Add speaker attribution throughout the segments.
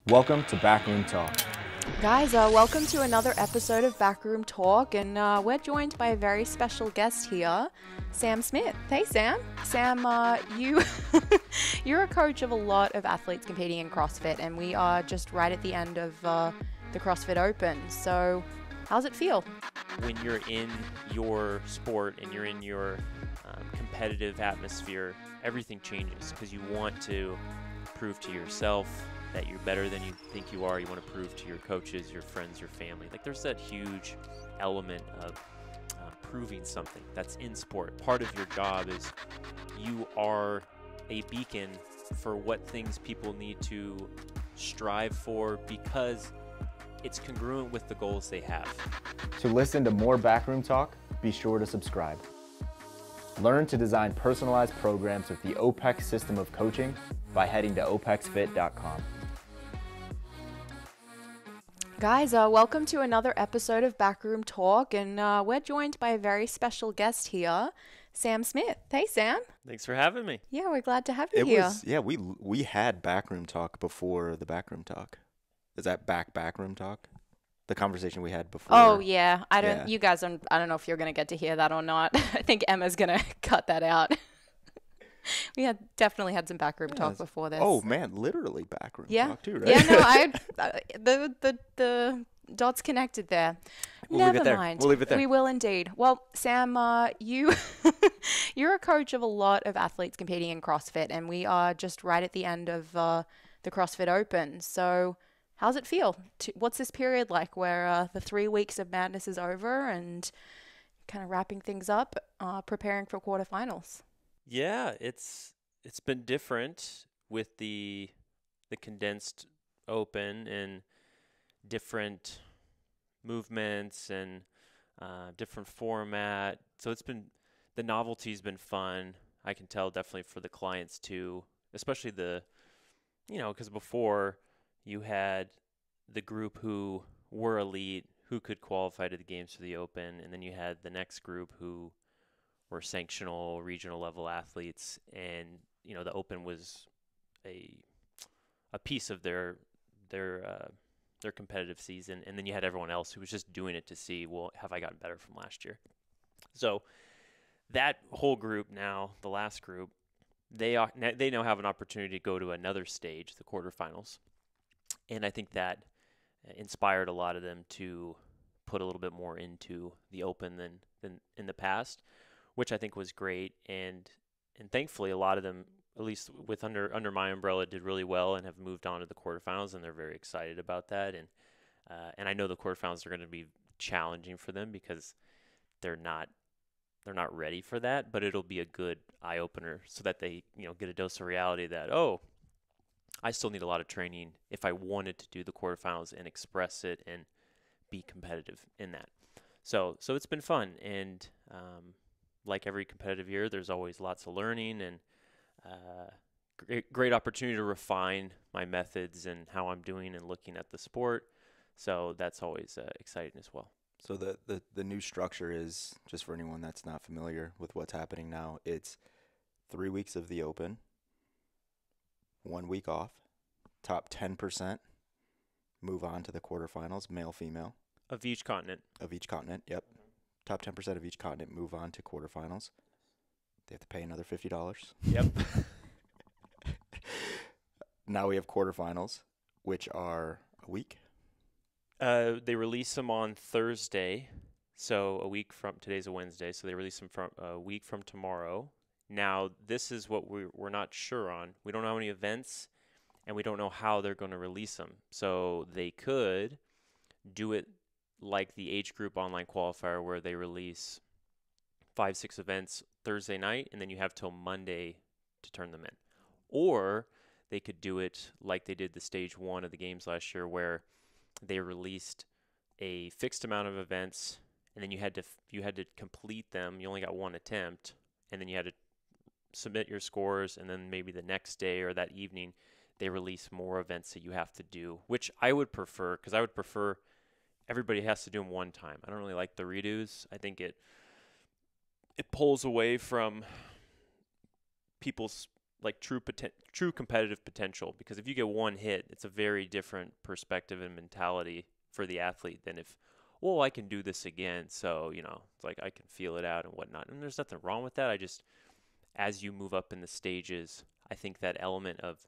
Speaker 1: Welcome to Backroom Talk.
Speaker 2: Guys, welcome to another episode of Backroom Talk, and we're joined by a very special guest here, Sam Smith. Hey, Sam. Sam, you're a coach of a lot of athletes competing in CrossFit, and we are just right at the end of the CrossFit Open. So, how's it feel?
Speaker 3: When you're in your sport and you're in your competitive atmosphere, everything changes because you want to prove to yourself that you're better than you think you are. You want to prove to your coaches, your friends, your family. Like there's that huge element of proving something that's in sport. Part of your job is you are a beacon for what things people need to strive for because it's congruent with the goals they have.
Speaker 1: To listen to more Backroom Talk, be sure to subscribe. Learn to design personalized programs with the OPEX system of coaching by heading to opexfit.com.
Speaker 2: Guys, welcome to another episode of Backroom Talk, and we're joined by a very special guest here, Sam Smith. Hey, Sam.
Speaker 3: Thanks for having me.
Speaker 2: Yeah, we're glad to have you here.
Speaker 4: We had Backroom Talk before the Backroom Talk. Is that Backroom Talk? The conversation we had before.
Speaker 2: Oh, yeah. I don't know if you're going to get to hear that or not. I think Emma's going to cut that out. We definitely had some backroom talk before this.
Speaker 4: Oh man, literally backroom talk too, right?
Speaker 2: Yeah, no, the dots connected there. Never mind.
Speaker 4: We'll leave it there.
Speaker 2: We will indeed. Well, Sam, you're a coach of a lot of athletes competing in CrossFit, and we are just right at the end of the CrossFit Open. So, how's it feel? What's this period like, where the 3 weeks of madness is over and kind of wrapping things up, preparing for quarterfinals?
Speaker 3: Yeah, it's been different with the condensed open and different movements and different format. So the novelty's been fun. I can tell definitely for the clients too, especially because before you had the group who were elite, who could qualify to the games for the open, and then you had the next group who were sanctional regional level athletes, and the open was a piece of their competitive season, and then you had everyone else who was just doing it to see, well, have I gotten better from last year? So that whole group now, the last group, they now have an opportunity to go to another stage, the quarterfinals, and I think that inspired a lot of them to put a little bit more into the open than in the past, which I think was great, and thankfully a lot of them, at least with under my umbrella, did really well and have moved on to the quarterfinals, and they're very excited about that. And I know the quarterfinals are going to be challenging for them because they're not ready for that, but it'll be a good eye opener so that they get a dose of reality that I still need a lot of training if I wanted to do the quarterfinals and express it and be competitive in that. So it's been fun, and like every competitive year, there's always lots of learning and great opportunity to refine my methods and how I'm doing and looking at the sport. So that's always exciting as well.
Speaker 4: So the new structure is, just for anyone that's not familiar with what's happening now, it's 3 weeks of the open, 1 week off, top 10% move on to the quarterfinals, male, female.
Speaker 3: Of each continent.
Speaker 4: Yep. Top 10% of each continent move on to quarterfinals. They have to pay another $50.
Speaker 3: Yep.
Speaker 4: Now we have quarterfinals, which are a week.
Speaker 3: They release them on Thursday, so a week from today's a Wednesday, so they release them from a week from tomorrow. Now, this is what we're not sure on. We don't know how many events, and we don't know how they're going to release them. So they could do it like the age group online qualifier, where they release 5-6 events Thursday night, and then you have till Monday to turn them in. Or they could do it like they did the stage 1 of the games last year, where they released a fixed amount of events, and then you had to complete them. You only got one attempt, and then you had to submit your scores, and then maybe the next day or that evening they release more events that you have to do, which I would prefer, because I would prefer everybody has to do them one time. I don't really like the redos. I think it pulls away from people's like true competitive potential, because if you get one hit, it's a very different perspective and mentality for the athlete than if, well, I can do this again, so, you know, it's like I can feel it out and whatnot. And there's nothing wrong with that. I just, as you move up in the stages, I think that element of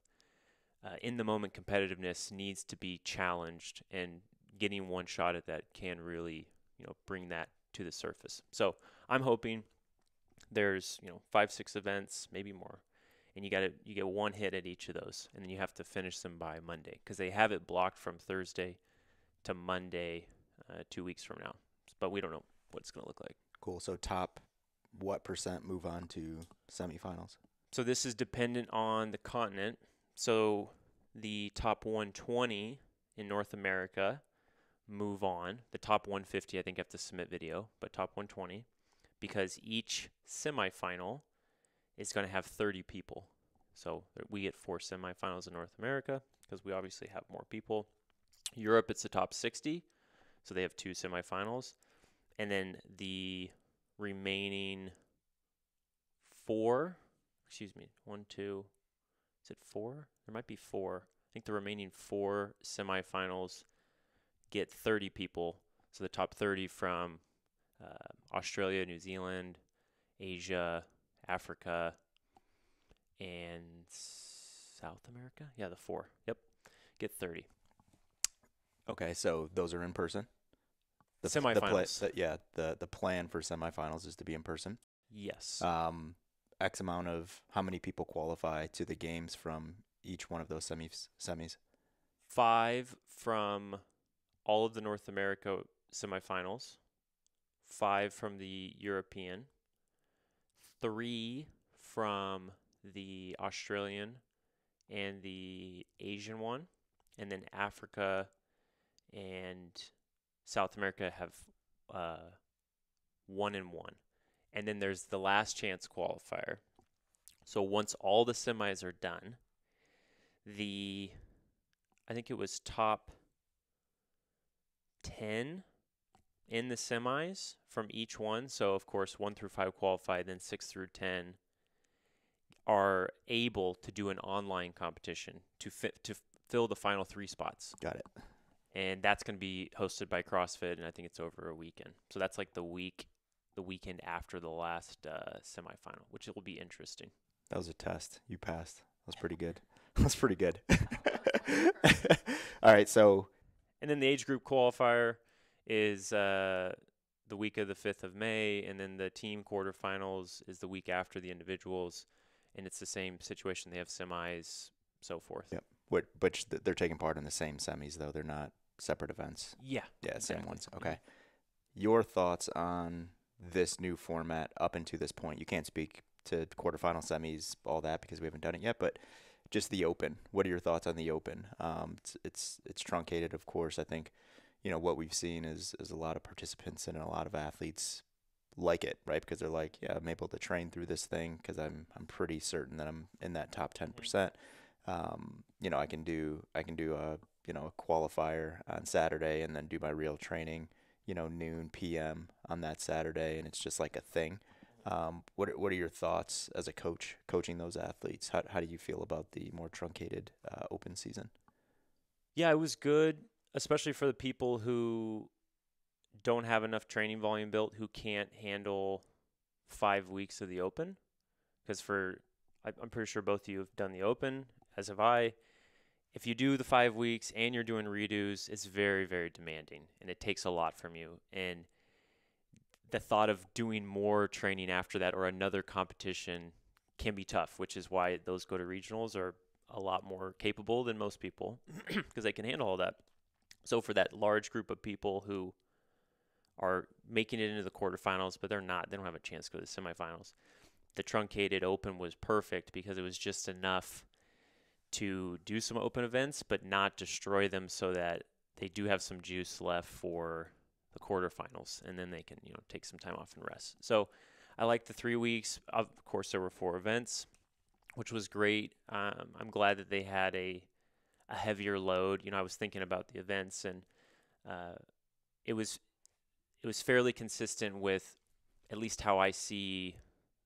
Speaker 3: in the moment competitiveness needs to be challenged, and getting one shot at that can really, you know, bring that to the surface. So I'm hoping there's, you know, 5-6 events, maybe more, and you get one hit at each of those, and then you have to finish them by Monday, because they have it blocked from Thursday to Monday 2 weeks from now, but we don't know what it's going to look like.
Speaker 4: Cool. So top what % move on to semifinals?
Speaker 3: So this is dependent on the continent. So the top 120 in North America move on. The top 150, I think, have to submit video, but top 120, because each semifinal is going to have 30 people. So we get 4 semifinals in North America because we obviously have more people. Europe, it's the top 60, so they have 2 semifinals. And then the remaining 4, 1, 2, is it 4? There might be 4. I think the remaining 4 semifinals get 30 people. So the top 30 from Australia, New Zealand, Asia, Africa, and South America. Yeah, the 4. Yep, get 30.
Speaker 4: Okay, so those are in person?
Speaker 3: Semifinals.
Speaker 4: The plan for semifinals is to be in person?
Speaker 3: Yes.
Speaker 4: X amount of how many people qualify to the games from each one of those semis?
Speaker 3: 5 from all of the North America semifinals, 5 from the European, 3 from the Australian and the Asian one, and then Africa and South America have 1 and 1. And then there's the last chance qualifier. So once all the semis are done, I think it was top 10 in the semis from each one. So, of course, 1 through 5 qualify, then 6 through 10 are able to do an online competition to fill the final 3 spots.
Speaker 4: Got it.
Speaker 3: And that's going to be hosted by CrossFit, and I think it's over a weekend. So that's like the weekend after the last semifinal, which will be interesting.
Speaker 4: That was a test. You passed. That was pretty good. That's pretty good. All right, so.
Speaker 3: And then the age group qualifier is the week of the 5th of May, and then the team quarterfinals is the week after the individuals, and it's the same situation. They have semis, so forth.
Speaker 4: Yep. But they're taking part in the same semis, though. They're not separate events.
Speaker 3: Yeah.
Speaker 4: Yeah,
Speaker 3: exactly.
Speaker 4: Same ones. Okay. Your thoughts on this new format up until this point? You can't speak to quarterfinal, semis, all that, because we haven't done it yet, but just the Open. What are your thoughts on the Open? It's truncated, of course. I think, you know, what we've seen is a lot of participants and a lot of athletes like it, right? Because they're like, yeah, I'm able to train through this thing because I'm pretty certain that I'm in that top 10%. You know, I can do a qualifier on Saturday and then do my real training, you know, noon PM on that Saturday, and it's just like a thing. What are your thoughts as a coach coaching those athletes? How do you feel about the more truncated Open season?
Speaker 3: Yeah, it was good, especially for the people who don't have enough training volume built, who can't handle 5 weeks of the Open. Because I'm pretty sure both of you have done the Open, as have I. If you do the 5 weeks and you're doing redos, it's very, very demanding, and it takes a lot from you. And the thought of doing more training after that or another competition can be tough, which is why those go to regionals are a lot more capable than most people because they can handle all that. So for that large group of people who are making it into the quarterfinals, but they don't have a chance to go to the semifinals, the Truncated Open was perfect because it was just enough to do some open events, but not destroy them, so that they do have some juice left for the quarterfinals, and then they can, you know, take some time off and rest. So I like the 3 weeks. Of course, there were 4 events, which was great. I'm glad that they had a heavier load. You know, I was thinking about the events, and it was fairly consistent with at least how I see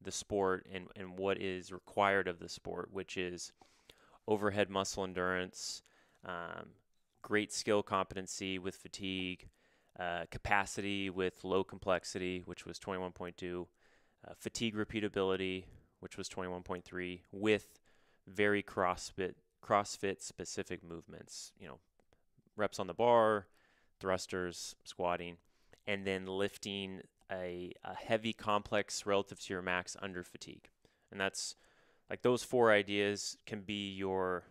Speaker 3: the sport and what is required of the sport, which is overhead muscle endurance, great skill competency with fatigue, capacity with low complexity, which was 21.2, fatigue repeatability, which was 21.3, with very CrossFit specific movements, reps on the bar, thrusters, squatting, and then lifting a heavy complex relative to your max under fatigue. And that's like those 4 ideas can be your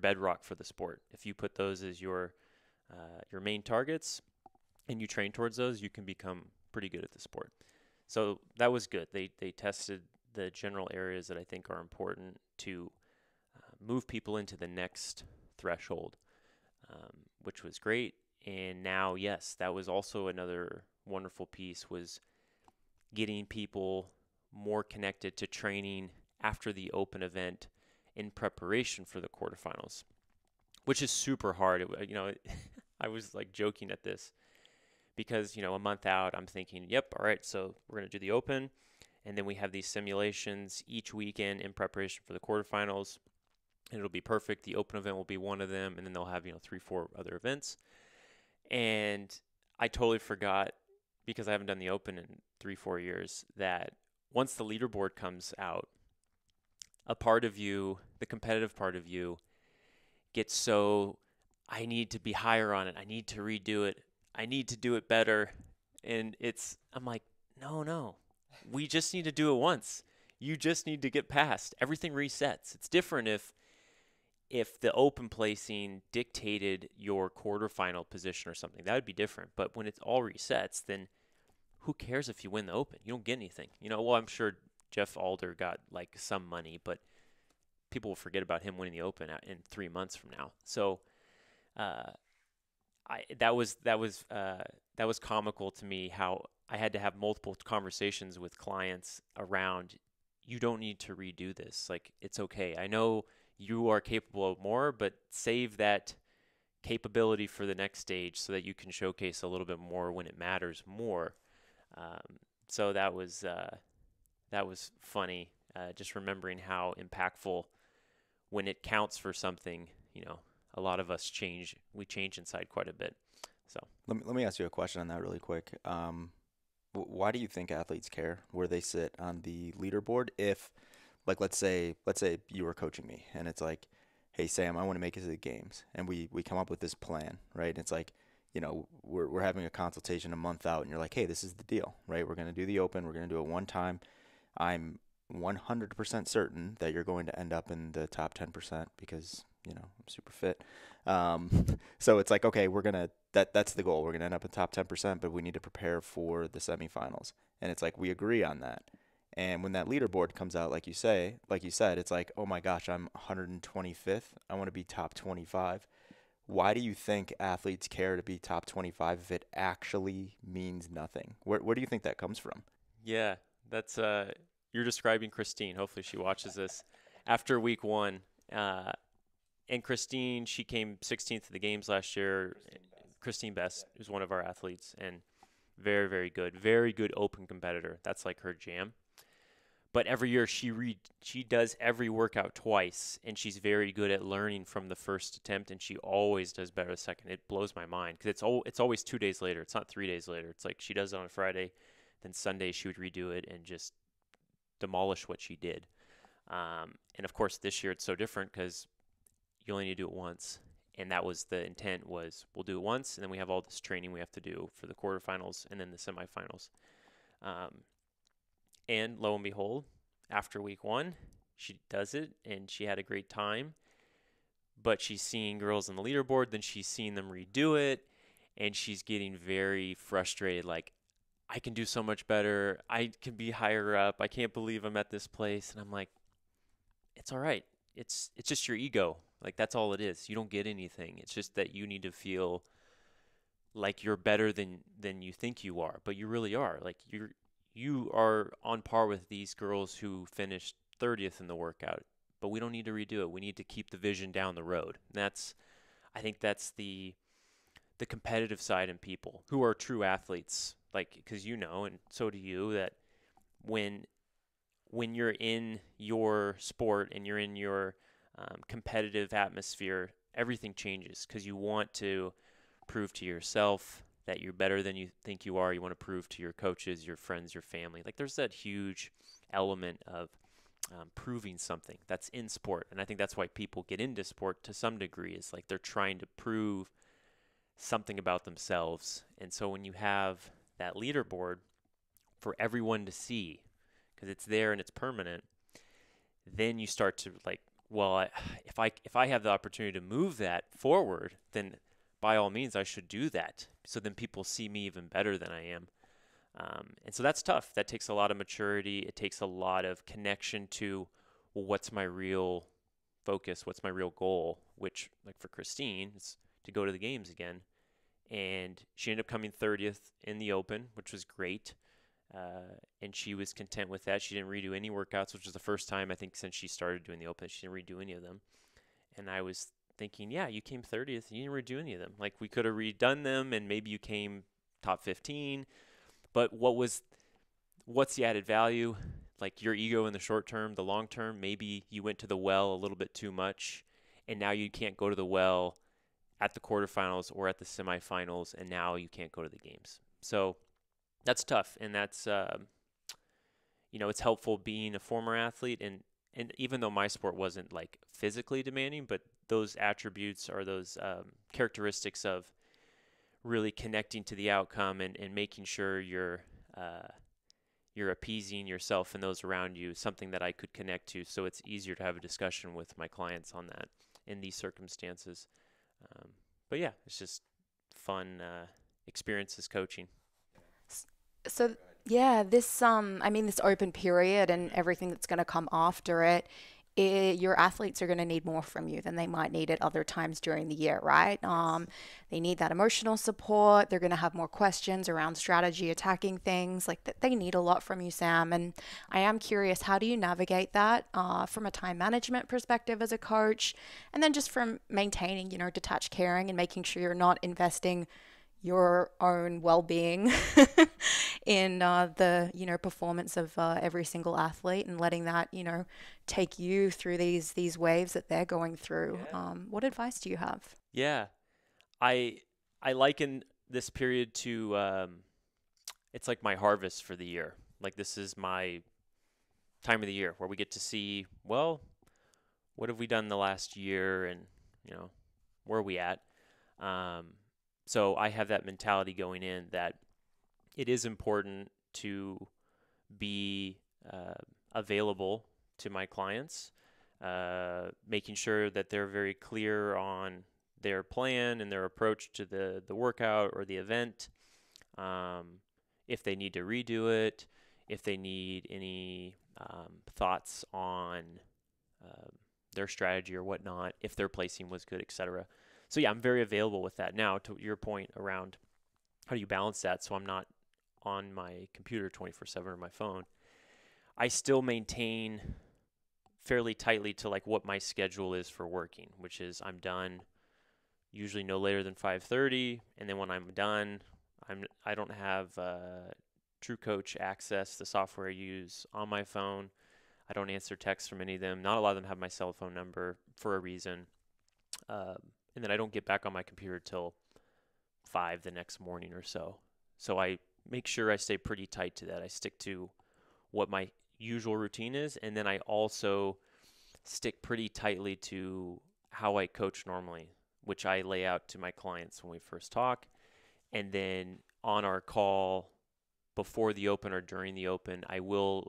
Speaker 3: bedrock for the sport. If you put those as your main targets and you train towards those, you can become pretty good at the sport. So that was good. They tested the general areas that I think are important to move people into the next threshold, which was great. And now, yes, that was also another wonderful piece, was getting people more connected to training after the open event in preparation for the quarterfinals, which is super hard. I was like joking at this because, a month out, I'm thinking, yep, all right, so we're going to do the open. And then we have these simulations each weekend in preparation for the quarterfinals. And it'll be perfect. The open event will be one of them. And then they'll have, 3-4 other events. And I totally forgot, because I haven't done the open in 3-4 years, that once the leaderboard comes out, a part of you, the competitive part of you, gets so, I need to be higher on it. I need to redo it. I need to do it better. And I'm like, no, we just need to do it once. You just need to get past. Everything resets. It's different if the open placing dictated your quarterfinal position or something. That would be different. But when it all resets, then who cares if you win the open? You don't get anything. I'm sure Jeff Alder got like some money, but people will forget about him winning the open in 3 months from now. So that was comical to me, how I had to have multiple conversations with clients around, you don't need to redo this. Like, it's okay. I know you are capable of more, but save that capability for the next stage so that you can showcase a little bit more when it matters more. So that was funny, just remembering how impactful, when it counts for something, a lot of us change inside quite a bit. So
Speaker 4: let me ask you a question on that really quick. Why do you think athletes care where they sit on the leaderboard? If, like, let's say you were coaching me and it's like, hey, Sam, I want to make it to the games. And we come up with this plan, right? And it's like, we're having a consultation a month out and you're like, hey, this is the deal, right? We're going to do the open. We're going to do it one time. I'm 100% certain that you're going to end up in the top 10% because, I'm super fit. So it's like, okay, that's the goal. We're going to end up in top 10%, but we need to prepare for the semifinals. And it's like, we agree on that. And when that leaderboard comes out, like you said, it's like, oh my gosh, I'm 125th. I want to be top 25. Why do you think athletes care to be top 25 if it actually means nothing? Where do you think that comes from?
Speaker 3: yeah, that's you're describing Christine. Hopefully she watches this after week 1. And Christine, she came 16th to the games last year. Christine Best is one of our athletes and very, very good open competitor. That's like her jam. But every year she does every workout twice, and she's very good at learning from the first attempt, and she always does better the second. It blows my mind because it's always 2 days later. It's not 3 days later. It's like she does it on a Friday, then Sunday she would redo it and just demolish what she did. And of course this year it's so different because you only need to do it once. And that was the intent, was we'll do it once, and then we have all this training we have to do for the quarterfinals and then the semifinals. And lo and behold, after week 1, she does it, and she had a great time. But she's seeing girls on the leaderboard, then she's seeing them redo it, and she's getting very frustrated, like, I can do so much better. I can be higher up. I can't believe I'm at this place. And I'm like, it's all right. It's just your ego. Like, that's all it is. You don't get anything. It's just that you need to feel like you're better than you think you are, but you really are. Like, you are on par with these girls who finished 30th in the workout, but we don't need to redo it. We need to keep the vision down the road. And I think that's the competitive side in people who are true athletes. Like, because and so do you, that when when you're in your sport and you're in your competitive atmosphere, everything changes because you want to prove to yourself that you're better than you think you are. You want to prove to your coaches, your friends, your family. Like there's that huge element of proving something that's in sport. And I think that's why people get into sport to some degree, is like they're trying to prove something about themselves. And so when you have that leaderboard for everyone to see, because it's there and it's permanent, then you start to like, well, if I have the opportunity to move that forward, then by all means I should do that. So then people see me even better than I am. And so that's tough. That takes a lot of maturity. It takes a lot of connection to, well, what's my real focus? What's my real goal? Which, like for Christine, is to go to the games again. And she ended up coming 30th in the Open, which was great. And she was content with that. She didn't redo any workouts, which was the first time I think since she started doing the Open, she didn't redo any of them. And I was thinking, yeah, you came 30th. You didn't redo any of them. Like we could have redone them, and maybe you came top 15. But what's the added value? Like your ego in the short term, the long term, maybe you went to the well a little bit too much, and now you can't go to the well at the quarterfinals or at the semifinals, and now you can't go to the games. So that's tough, and that's it's helpful being a former athlete, and even though my sport wasn't like physically demanding, but those attributes are those characteristics of really connecting to the outcome and making sure you're appeasing yourself and those around you, something that I could connect to, so it's easier to have a discussion with my clients on that in these circumstances. But yeah, it's just fun experiences coaching.
Speaker 2: So yeah, this this open period and everything that's going to come after it, your athletes are going to need more from you than they might need at other times during the year, right? They need that emotional support. They're going to have more questions around strategy, attacking things like that. They need a lot from you, Sam. And I am curious, how do you navigate that from a time management perspective as a coach, and then just from maintaining, detached caring and making sure you're not investing your own well-being in the performance of every single athlete, and letting that take you through these waves that they're going through. What advice do you have?
Speaker 3: Yeah, I liken this period to it's like my harvest for the year. Like this is my time of the year where we get to see, well, what have we done the last year, and where are we at? So I have that mentality going in that it is important to be available to my clients, making sure that they're very clear on their plan and their approach to the workout or the event. If they need to redo it, if they need any thoughts on their strategy or whatnot, if their placing was good, etc. So yeah, I'm very available with that. Now, to your point around how do you balance that so I'm not on my computer 24/7 or my phone, I still maintain fairly tightly to like what my schedule is for working, which is I'm done usually no later than 5:30, and then when I'm done, I don't have True Coach access, the software I use on my phone. I don't answer texts from any of them. Not a lot of them have my cell phone number for a reason. And then I don't get back on my computer till 5 the next morning or so. So I make sure I stay pretty tight to that. I stick to what my usual routine is, and then I also stick pretty tightly to how I coach normally, which I lay out to my clients when we first talk. And then on our call before the Open or during the Open, I will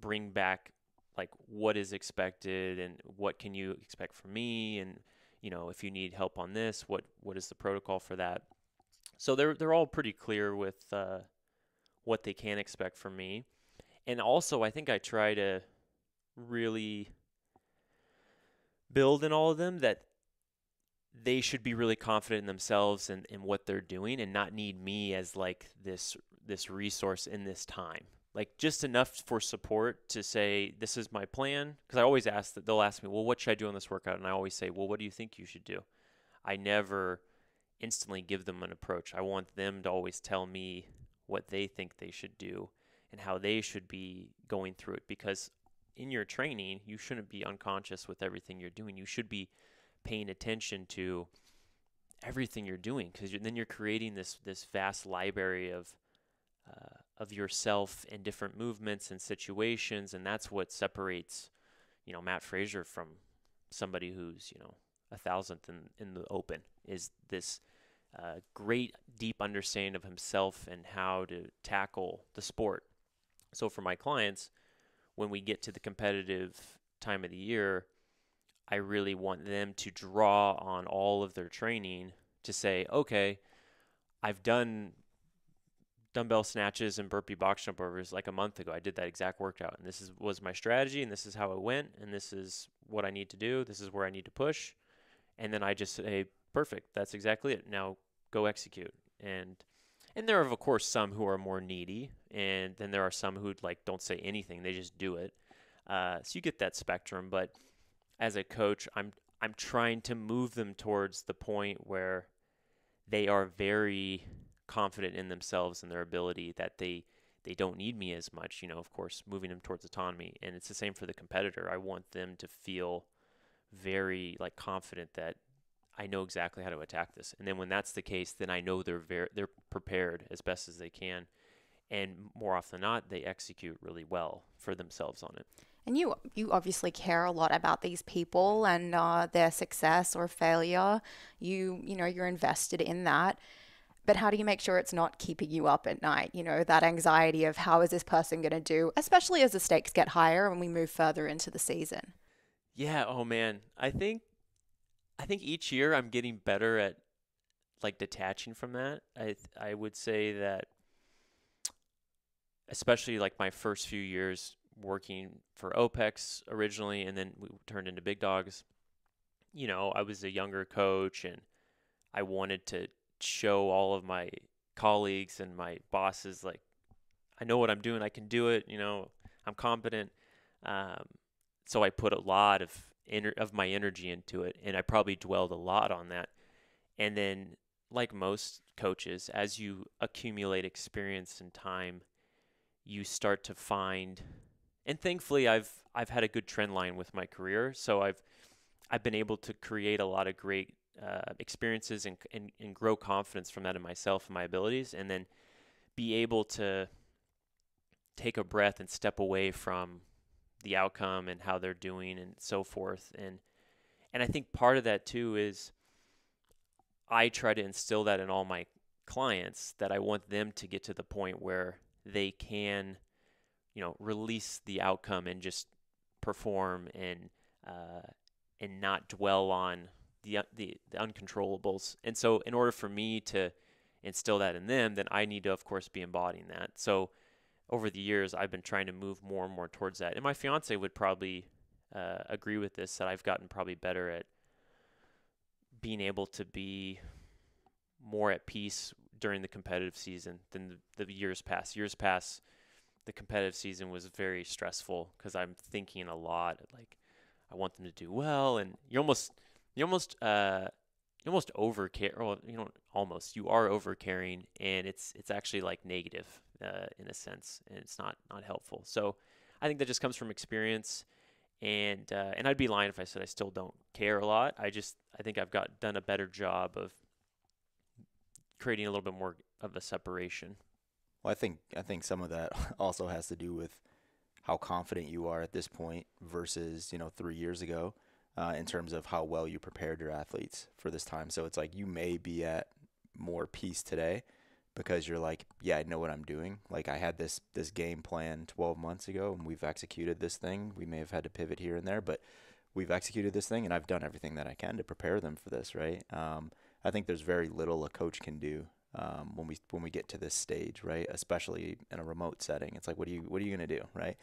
Speaker 3: bring back like what is expected and what can you expect from me, and if you need help on this, what is the protocol for that. So they're all pretty clear with what they can expect from me. And also I think I try to really build in all of them that they should be really confident in themselves and in what they're doing, and not need me as like this resource in this time. Like just enough for support to say, this is my plan. Because I always they'll ask me, well, what should I do on this workout? And I always say, well, what do you think you should do? I never instantly give them an approach. I want them to always tell me what they think they should do. and how they should be going through it. Because in your training, you shouldn't be unconscious with everything you're doing. You should be paying attention to everything you're doing, because then you're creating this vast library of yourself and different movements and situations, and that's what separates, Matt Fraser from somebody who's, a thousandth in the open, is this great deep understanding of himself and how to tackle the sport. So for my clients, when we get to the competitive time of the year, I really want them to draw on all of their training to say, okay, I've done dumbbell snatches and burpee box jump overs like a month ago. I did that exact workout, and this was my strategy, and this is how it went, and this is what I need to do. This is where I need to push. And then I just say, perfect, that's exactly it. Now go execute. And there are, of course, some who are more needy, and then there are some who don't say anything. They just do it. So you get that spectrum. But as a coach, I'm trying to move them towards the point where they are very confident in themselves and their ability, that they don't need me as much, of course, moving them towards autonomy. And it's the same for the competitor. I want them to feel very confident that I know exactly how to attack this. And then when that's the case, then I know they're prepared as best as they can. And more often than not, they execute really well for themselves on it.
Speaker 2: And you obviously care a lot about these people and their success or failure. You're invested in that. But how do you make sure it's not keeping you up at night? That anxiety of how is this person going to do, especially as the stakes get higher and we move further into the season.
Speaker 3: Yeah. Oh man. I think each year I'm getting better at detaching from that. I would say that, especially my first few years working for OPEX originally, and then we turned into Big Dawgs. I was a younger coach, and I wanted to show all of my colleagues and my bosses, I know what I'm doing. I can do it. I'm competent. So I put a lot of my energy into it, and I probably dwelled a lot on that. And then, like most coaches, as you accumulate experience and time, you start to find, and thankfully I've had a good trend line with my career, so I've been able to create a lot of great experiences and grow confidence from that in myself and my abilities, and then be able to take a breath and step away from the outcome and how they're doing and so forth. And I think part of that too is I try to instill that in all my clients, that I want them to get to the point where they can, release the outcome and just perform and not dwell on the uncontrollables. And so in order for me to instill that in them, then I need to, of course, be embodying that. So over the years, I've been trying to move more and more towards that. And my fiance would probably agree with this, that I've gotten probably better at being able to be more at peace during the competitive season than the years past. Years past, the competitive season was very stressful because I'm thinking a lot, I want them to do well, and you over care. Well, you are over caring, and it's actually negative in a sense, and it's not helpful. So I think that just comes from experience, and I'd be lying if I said I still don't care a lot. I think I've done a better job of creating a little bit more of a separation.
Speaker 4: Well, I think some of that also has to do with how confident you are at this point versus 3 years ago, in terms of how well you prepared your athletes for this time. So it's you may be at more peace today because you're yeah, I know what I'm doing. I had this game plan 12 months ago, and we've executed this thing. We may have had to pivot here and there, but we've executed this thing, and I've done everything that I can to prepare them for this, right? I think there's very little a coach can do when we get to this stage, right? Especially in a remote setting. It's what are you going to do, right?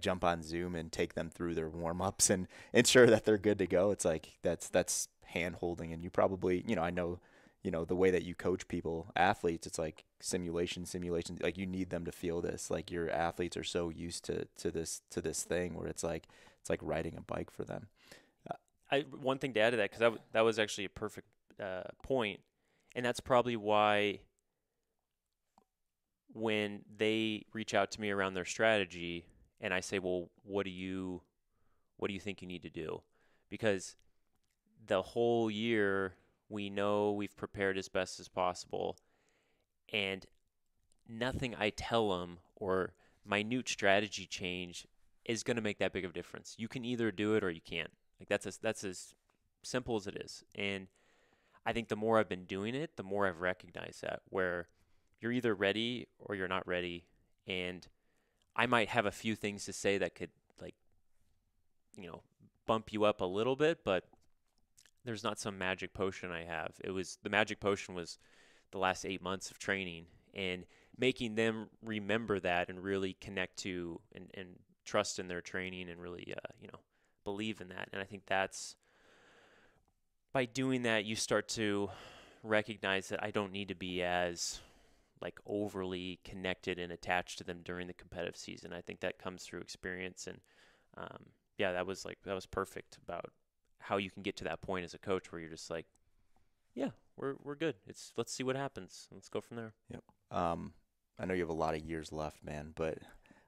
Speaker 4: Jump on Zoom and take them through their warm-ups and ensure that they're good to go. It's that's hand-holding, and you probably, I know, the way that you coach people, athletes, it's simulation. You need them to feel this. Your athletes are so used to this thing where it's like riding a bike for them.
Speaker 3: One thing to add to that, because that was actually a perfect point, and that's probably why when they reach out to me around their strategy and I say, well, what do you think you need to do? Because the whole year we know we've prepared as best as possible, and nothing I tell them or minute strategy change is going to make that big of a difference. You can either do it or you can't. Like that's as simple as it is. And I think the more I've been doing it, the more I've recognized that, where you're either ready or you're not ready. And I might have a few things to say that could, like, bump you up a little bit, but there's not some magic potion I have. The magic potion was the last 8 months of training and making them remember that and really connect to and trust in their training and really, believe in that. And I think that's, by doing that, you start to recognize that I don't need to be as overly connected and attached to them during the competitive season. I think that comes through experience, and that was perfect about how you can get to that point as a coach where you're just like, yeah, we're good. Let's see what happens. Let's go from there.
Speaker 4: Yep. I know you have a lot of years left, man, but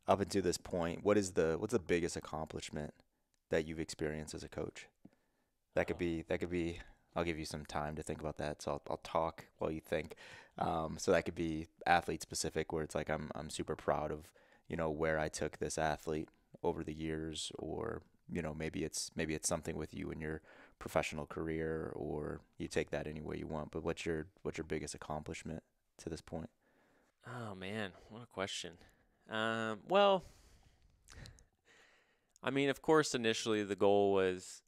Speaker 4: up until this point, what's the biggest accomplishment that you've experienced as a coach? That could be. I'll give you some time to think about that. So I'll talk while you think. So that could be athlete specific, where it's like I'm super proud of where I took this athlete over the years, or maybe it's something with you in your professional career, or you take that any way you want. But what's your biggest accomplishment to this point?
Speaker 3: Oh man, what a question. Well, I mean, of course, initially the goal was,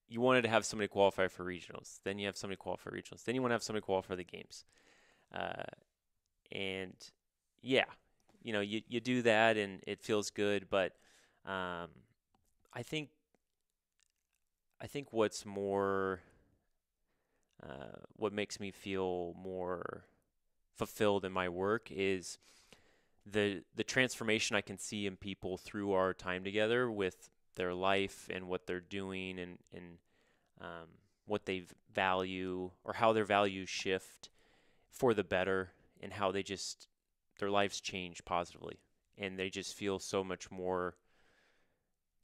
Speaker 3: you wanted to have somebody qualify for regionals. Then you have somebody qualify for regionals. Then you want to have somebody qualify for the games. And yeah, you do that and it feels good. But I think what's more, what makes me feel more fulfilled in my work is the transformation I can see in people through our time together, with their life and what they're doing and what they value, or how their values shift for the better, and how their lives change positively, and they just feel so much more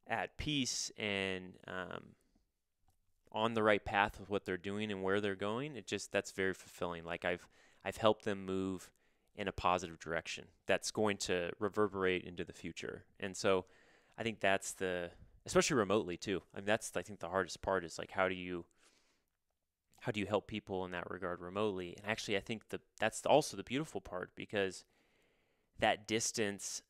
Speaker 3: at peace and on the right path with what they're doing and where they're going. That's very fulfilling. Like I've helped them move in a positive direction that's going to reverberate into the future. And so I think that's especially remotely too. I mean, that's, I think, the hardest part is like, how do you help people in that regard remotely? And actually, I think that's also the beautiful part, because that distance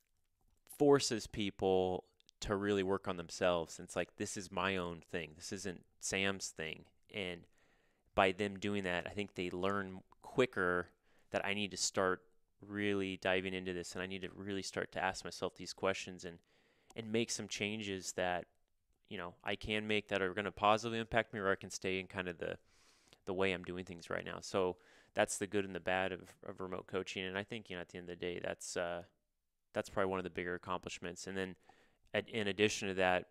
Speaker 3: forces people to really work on themselves. And it's like, this is my own thing. This isn't Sam's thing. And by them doing that, I think they learn quicker that I need to start really diving into this, and I need to really start to ask myself these questions and make some changes that, I can make that are going to positively impact me, or I can stay in kind of the way I'm doing things right now. So that's the good and the bad of remote coaching. And I think, at the end of the day, that's probably one of the bigger accomplishments. And then in addition to that,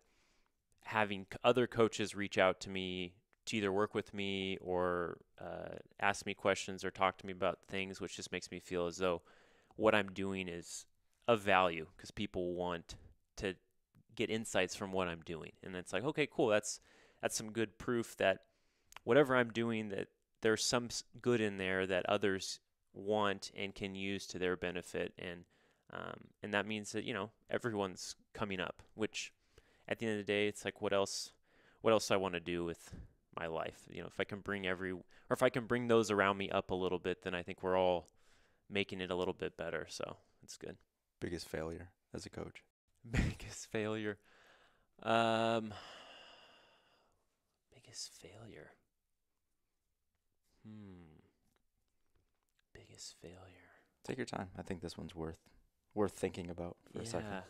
Speaker 3: having other coaches reach out to me to either work with me or ask me questions or talk to me about things, which just makes me feel as though what I'm doing is of value, because people want to get insights from what I'm doing. And it's like, okay, cool. That's some good proof that whatever I'm doing, that there's some good in there that others want and can use to their benefit. And that means that, everyone's coming up, which at the end of the day, it's like, what else I want to do with my life? If I can bring those around me up a little bit, then I think we're all making it a little bit better. So it's good.
Speaker 4: Biggest failure as a coach?
Speaker 3: Biggest failure. Biggest failure. Biggest failure.
Speaker 4: Take your time. I think this one's worth thinking about for a second.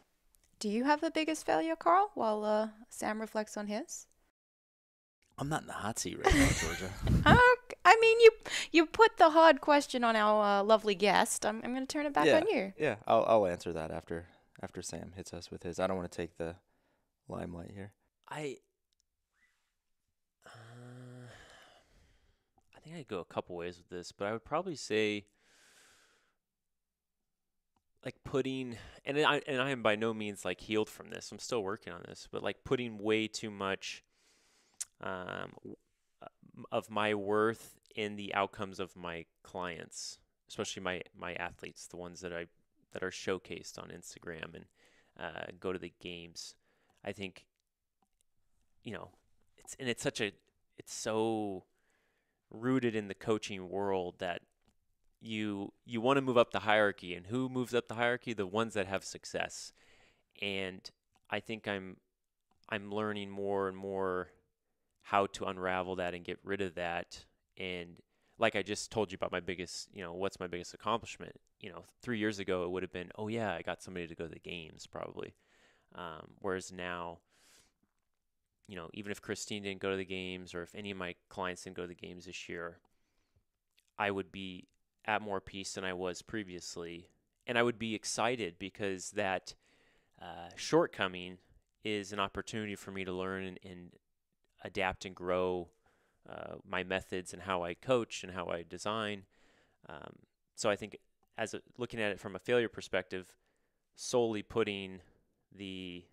Speaker 2: Do you have a biggest failure, Carl, while Sam reflects on his?
Speaker 4: I'm not in the hot seat right now, Georgia.
Speaker 2: I mean, you put the hard question on our lovely guest. I'm going to turn it back on you.
Speaker 4: Yeah, I'll answer that after Sam hits us with his. I don't want to take the limelight here.
Speaker 3: I think I'd go a couple ways with this, but I would probably say like putting, and I am by no means like healed from this. I'm still working on this, but like putting way too much of my worth in the outcomes of my clients, especially my athletes, the ones that are showcased on Instagram and go to the games. I think, it's so rooted in the coaching world that you want to move up the hierarchy, and who moves up the hierarchy? The ones that have success. And I think I'm learning more and more how to unravel that and get rid of that. And like I just told you about my biggest, what's my biggest accomplishment? 3 years ago, it would have been, oh yeah, I got somebody to go to the games probably. Whereas now, even if Christine didn't go to the games, or if any of my clients didn't go to the games this year, I would be at more peace than I was previously. And I would be excited because that shortcoming is an opportunity for me to learn and adapt and grow my methods and how I coach and how I design. So I think looking at it from a failure perspective, solely putting the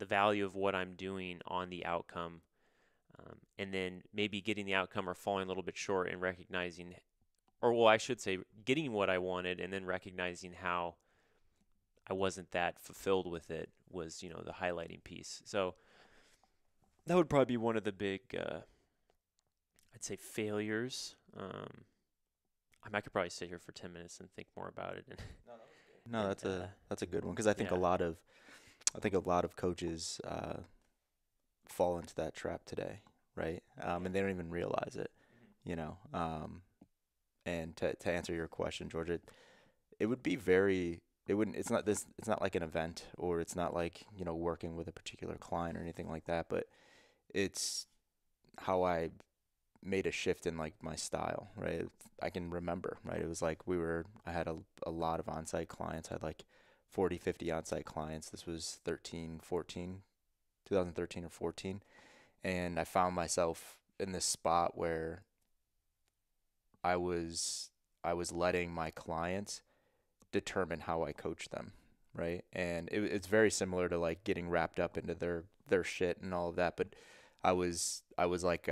Speaker 3: value of what I'm doing on the outcome, and then maybe getting the outcome or falling a little bit short and recognizing, I should say getting what I wanted and then recognizing how I wasn't that fulfilled with it was, the highlighting piece. So that would probably be one of the big, I'd say, failures. I could probably sit here for 10 minutes and think more about it.
Speaker 4: No, that's a good one, because I think a lot of coaches fall into that trap today, right? And they don't even realize it, And to answer your question, Georgia, it would be it's not like an event, or it's not like, working with a particular client or anything like that, but it's how I made a shift in like my style, right? I can remember, right? It was like I had a lot of on-site clients. I had like 40, 50 on-site clients. This was 2013 or 14. And I found myself in this spot where I was letting my clients determine how I coach them, right? And it's very similar to like getting wrapped up into their shit and all of that, but I was like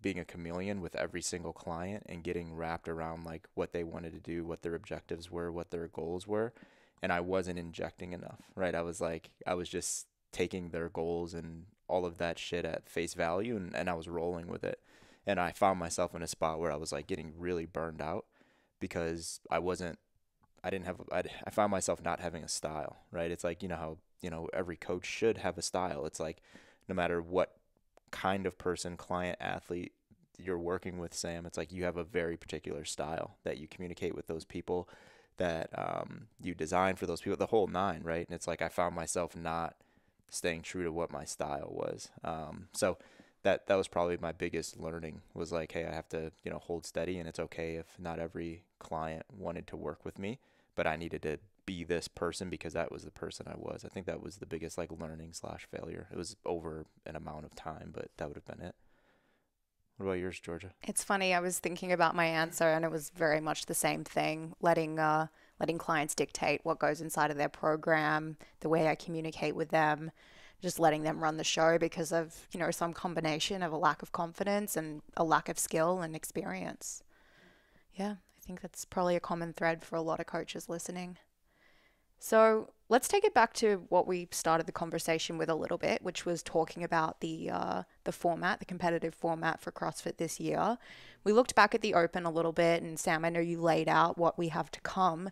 Speaker 4: being a chameleon with every single client and getting wrapped around like what they wanted to do, what their objectives were, what their goals were, and I wasn't injecting enough, right? I was just taking their goals and all of that shit at face value, and I was rolling with it. And I found myself in a spot where I was like getting really burned out because I found myself not having a style, right? It's like, how, every coach should have a style. It's like, no matter what kind of person, client, athlete you're working with, Sam, it's like you have a very particular style that you communicate with those people, that you design for those people, the whole nine, right? And it's like I found myself not staying true to what my style was. So that was probably my biggest learning, was like, hey, I have to, hold steady, and it's okay if not every client wanted to work with me, but I needed to be this person because that was the person I was. I think that was the biggest like learning / failure. It was over an amount of time, but that would have been it. What about yours, Georgia?
Speaker 2: It's funny. I was thinking about my answer, and it was very much the same thing. Letting clients dictate what goes inside of their program, the way I communicate with them, just letting them run the show because of, some combination of a lack of confidence and a lack of skill and experience. Yeah, I think that's probably a common thread for a lot of coaches listening. So let's take it back to what we started the conversation with a little bit, which was talking about the format, the competitive format for CrossFit this year. We looked back at the Open a little bit, and Sam, I know you laid out what we have to come,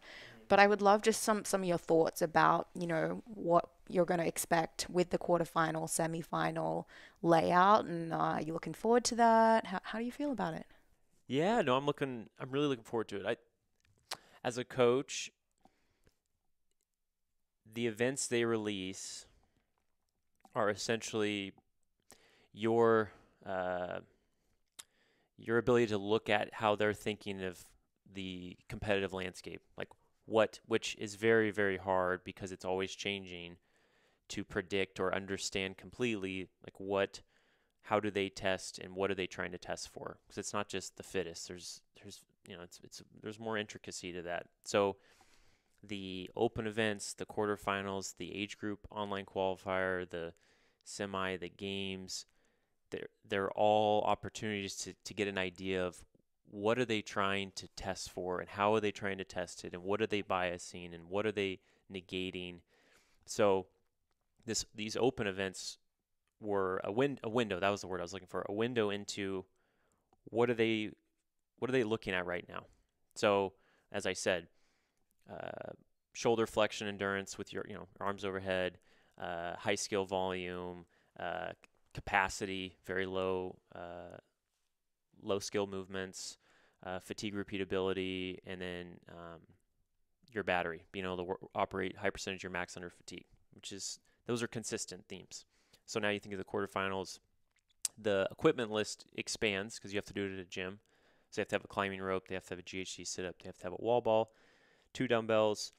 Speaker 2: but I would love just some of your thoughts about, what you're going to expect with the quarterfinal, semifinal layout, and are you looking forward to that? How do you feel about it?
Speaker 3: Yeah, no, I'm really looking forward to it. As a coach, the events they release are essentially your ability to look at how they're thinking of the competitive landscape, which is very, very hard because it's always changing, to predict or understand completely, how do they test and what are they trying to test for? Because it's not just the fittest. There's more intricacy to that. So the open events, the quarterfinals, the age group online qualifier, the semi, the games, they're all opportunities to get an idea of what are they trying to test for and how are they trying to test it and what are they biasing and what are they negating. So these open events were a window, that was the word I was looking for, a window into what are they looking at right now. So as I said, shoulder flexion endurance with your arms overhead, high skill volume, capacity, very low skill movements, fatigue repeatability, and then your battery, being able to operate high percentage of your max under fatigue, those are consistent themes. So now you think of the quarterfinals, the equipment list expands because you have to do it at a gym. So you have to have a climbing rope, they have to have a GHD sit-up, they have to have a wall ball, 2 dumbbells,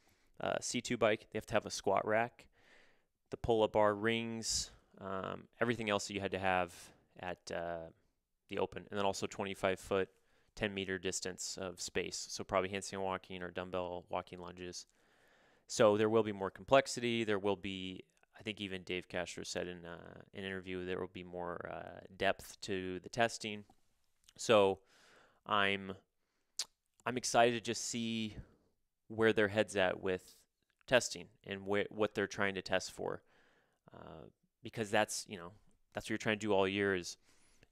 Speaker 3: C2 bike, they have to have a squat rack, the pull-up bar, rings, everything else that you had to have at the open, and then also 25-foot, 10-meter distance of space, so probably handstand walking or dumbbell walking lunges. So there will be more complexity. There will be, I think even Dave Castro said in an interview, there will be more depth to the testing. So I'm excited to just see where their head's at with testing and what they're trying to test for, because that's what you're trying to do all year is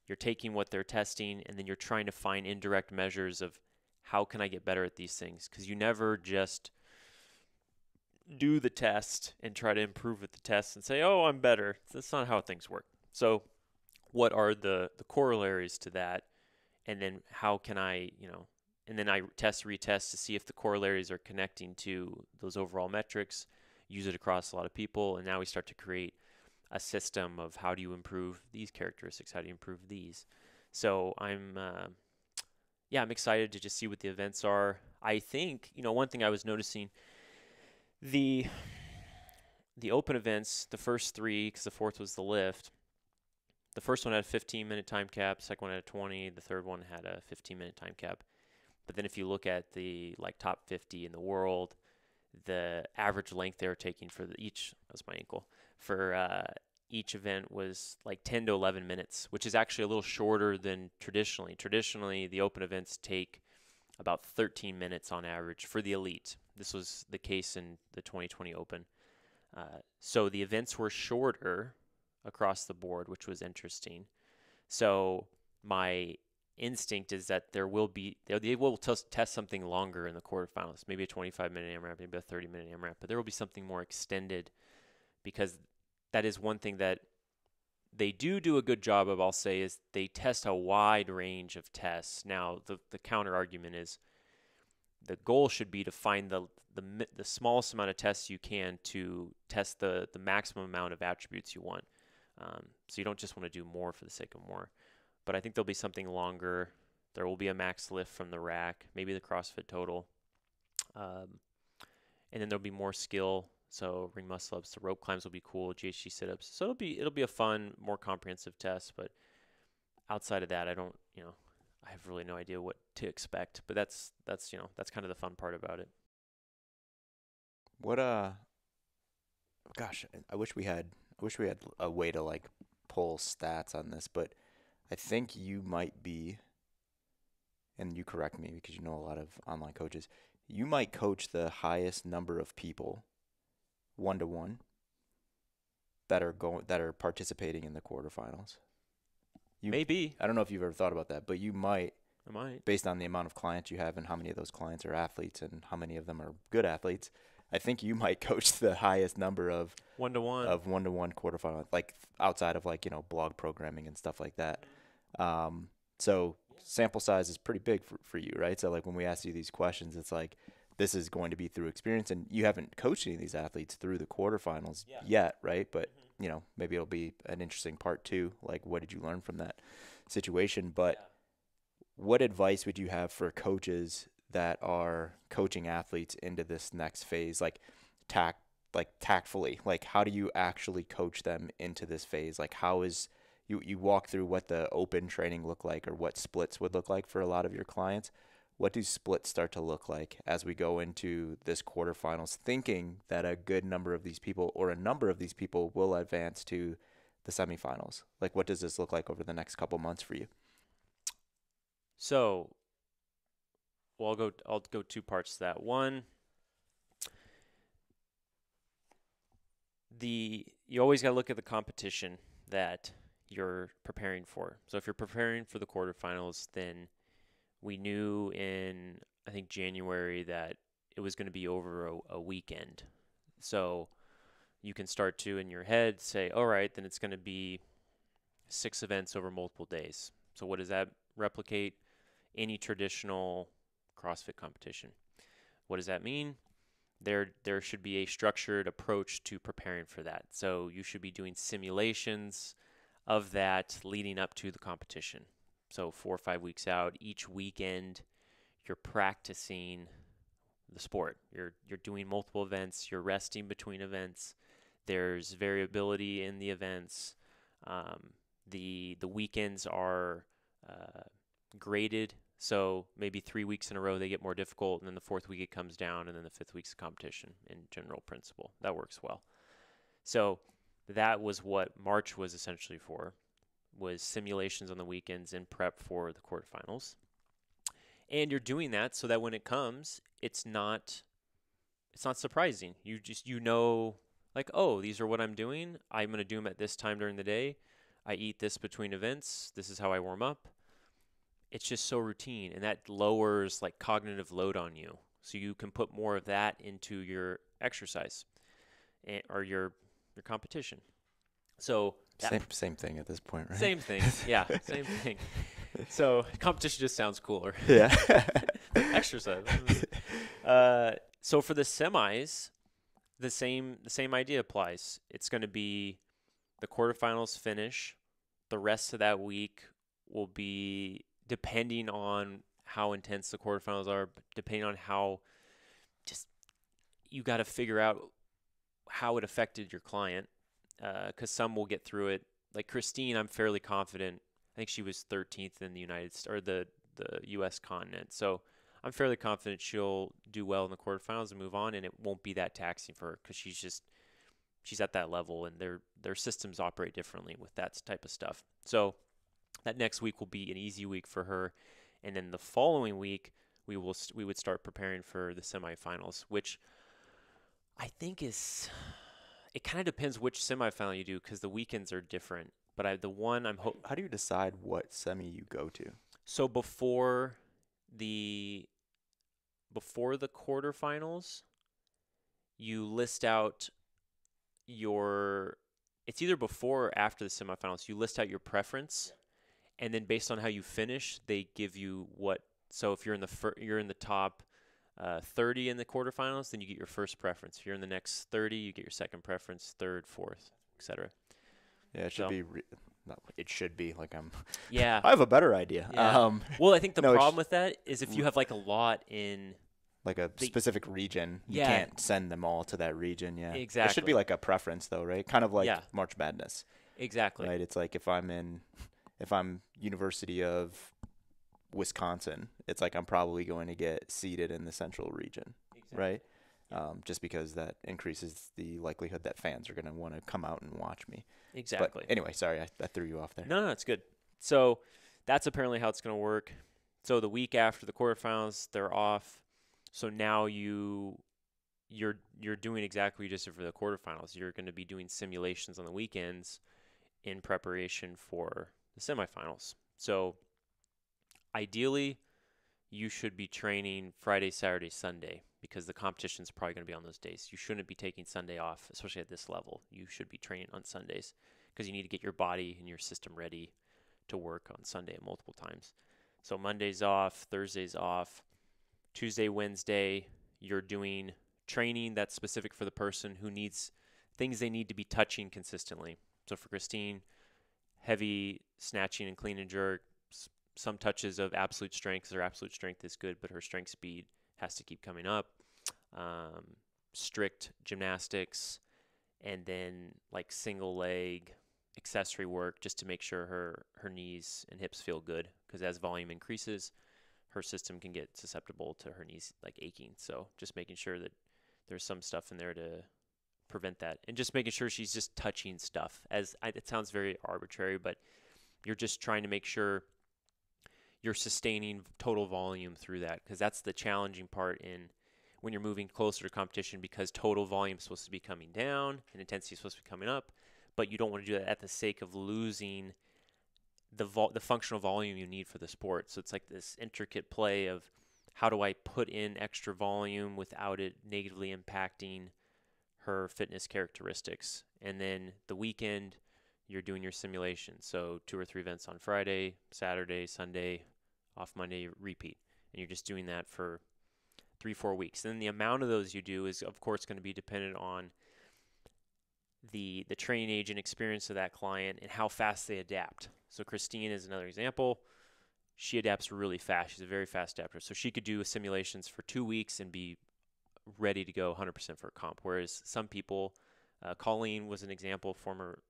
Speaker 3: you're taking what they're testing and then you're trying to find indirect measures of how can I get better at these things, because you never just do the test and try to improve with the test and say, oh, I'm better. That's not how things work. So what are the corollaries to that? And then how can I, and then I retest to see if the corollaries are connecting to those overall metrics, use it across a lot of people, and now we start to create a system of how do you improve these characteristics, how do you improve these. So I'm excited to just see what the events are. I think, one thing I was noticing, the open events, the first 3, because the fourth was the lift, the first one had a 15-minute time cap, second one had a 20, the third one had a 15-minute time cap. But then if you look at the top 50 in the world, the average length they were taking for each event was like 10 to 11 minutes, which is actually a little shorter than traditionally. Traditionally, the open events take about 13 minutes on average for the elite. This was the case in the 2020 Open. So the events were shorter across the board, which was interesting. So my instinct is that they will test something longer in the quarterfinals, maybe a 25-minute AMRAP, maybe a 30-minute AMRAP, but there will be something more extended, because that is one thing that they do a good job of, I'll say, is they test a wide range of tests. Now, the counter argument is the goal should be to find the smallest amount of tests you can to test the maximum amount of attributes you want. So you don't just want to do more for the sake of more. But I think there'll be something longer. There will be a max lift from the rack, maybe the CrossFit total. And then there'll be more skill. So ring muscle ups, the rope climbs will be cool, GHD sit-ups. So it'll be a fun, more comprehensive test. But outside of that, I have really no idea what to expect. But that's kind of the fun part about it.
Speaker 4: What gosh, I wish we had a way to pull stats on this, but I think you might be, and you correct me because you know a lot of online coaches, you might coach the highest number of people 1-to-1 that are participating in the quarterfinals.
Speaker 3: Maybe.
Speaker 4: I don't know if you've ever thought about that, but you might.
Speaker 3: I might.
Speaker 4: Based on the amount of clients you have and how many of those clients are athletes and how many of them are good athletes, I think you might coach the highest number of
Speaker 3: 1-to-1
Speaker 4: quarterfinal, outside of blog programming and stuff like that. So sample size is pretty big for you, right? So when we ask you these questions, it's this is going to be through experience, and you haven't coached any of these athletes through the quarterfinals yet, right? But maybe it'll be an interesting part too. What did you learn from that situation? But what advice would you have for coaches that are coaching athletes into this next phase, tactfully? How do you actually coach them into this phase? How is you walk through what the open training look like or what splits would look like for a lot of your clients. what do splits start to look like as we go into this quarterfinals, thinking that a good number of these people or a number of these people will advance to the semifinals? Like, what does this look like over the next couple months for you?
Speaker 3: So, well, I'll go two parts to that. One, you always got to look at the competition that you're preparing for. So if you're preparing for the quarterfinals, then we knew in, I think, January that it was going to be over a weekend. So you can start to, in your head, say, all right, then it's going to be 6 events over multiple days. So what does that replicate? Any traditional CrossFit competition. What does that mean? There should be a structured approach to preparing for that. So you should be doing simulations of that leading up to the competition. So 4 or 5 weeks out, each weekend you're practicing the sport. You're doing multiple events. You're resting between events. There's variability in the events. The weekends are graded. So maybe 3 weeks in a row they get more difficult, and then the 4th week it comes down, and then the 5th week's competition in general principle. That works well. So that was what March was essentially for, was simulations on the weekends in prep for the quarterfinals. And you're doing that so that when it comes, it's not surprising. You know, like, oh, these are what I'm doing. I'm going to do them at this time during the day. I eat this between events. This is how I warm up. It's just so routine, and that lowers like cognitive load on you. So you can put more of that into your exercise or your competition. So
Speaker 4: Same thing at this point, right?
Speaker 3: Same thing. Yeah, same thing. So competition just sounds cooler.
Speaker 4: Yeah.
Speaker 3: Exercise. So for the semis, the same idea applies. It's going to be the quarterfinals finish. The rest of that week will be depending on how intense the quarterfinals are, depending on how just you got to figure out how it affected your client, because some will get through it. Like Christine, I'm fairly confident. I think she was 13th in the the U.S. continent. So I'm fairly confident she'll do well in the quarterfinals and move on, and it won't be that taxing for her because she's at that level, and their systems operate differently with that type of stuff. So that next week will be an easy week for her, and then the following week we would start preparing for the semifinals, which I think it kind of depends which semifinal you do because the weekends are different. But
Speaker 4: How do you decide what semi you go to?
Speaker 3: So before the quarterfinals, you list out it's either before or after the semifinals. You list out your preference, and then based on how you finish, they give you what. So if you're in the top 30 in the quarterfinals, then you get your first preference. If you're in the next 30, you get your second preference, third, fourth, etc.
Speaker 4: Yeah, it should be. It should be like
Speaker 3: Yeah.
Speaker 4: I have a better idea.
Speaker 3: Yeah. Well, I think the problem with that is if you have like a lot in
Speaker 4: like a specific region, you
Speaker 3: Yeah.
Speaker 4: can't send them all to that region. Yeah,
Speaker 3: Exactly.
Speaker 4: It should be like a preference, though, right? Kind of like
Speaker 3: Yeah.
Speaker 4: March Madness,
Speaker 3: exactly.
Speaker 4: right? It's like if I'm University of Wisconsin, it's like I'm probably going to get seated in the Central region, right? Just because that increases the likelihood that fans are going to want to come out and watch me.
Speaker 3: Exactly.
Speaker 4: But anyway, sorry, I threw you off there.
Speaker 3: No, it's good. So that's apparently how it's going to work. So the week after the quarterfinals, they're off. So now you're doing exactly what you just did for the quarterfinals. You're going to be doing simulations on the weekends in preparation for the semifinals. So ideally, you should be training Friday, Saturday, Sunday because the competition's probably going to be on those days. You shouldn't be taking Sunday off, especially at this level. You should be training on Sundays because you need to get your body and your system ready to work on Sunday multiple times. So Monday's off, Thursday's off, Tuesday, Wednesday, you're doing training that's specific for the person who needs things they need to be touching consistently. So for Christine, heavy snatching and clean and jerk, some touches of absolute strength. Her absolute strength is good, but her strength speed has to keep coming up. Strict gymnastics, and then like single leg accessory work just to make sure her knees and hips feel good. Because as volume increases, her system can get susceptible to her knees like aching. So just making sure that there's some stuff in there to prevent that, and just making sure she's just touching stuff. It sounds very arbitrary, but you're just trying to make sure you're sustaining total volume through that, because that's the challenging part in when you're moving closer to competition, because total volume is supposed to be coming down and intensity is supposed to be coming up, but you don't want to do that at the sake of losing the functional volume you need for the sport. So it's like this intricate play of how do I put in extra volume without it negatively impacting her fitness characteristics. And then the weekend, you're doing your simulation. So 2 or 3 events on Friday, Saturday, Sunday, off Monday, repeat. And you're just doing that for 3-4 weeks. And then the amount of those you do is, of course, going to be dependent on the training age and experience of that client and how fast they adapt. So Christine is another example. She adapts really fast. She's a very fast adapter. So she could do simulations for 2 weeks and be ready to go 100% for a comp. Whereas some people, Colleen was an example, former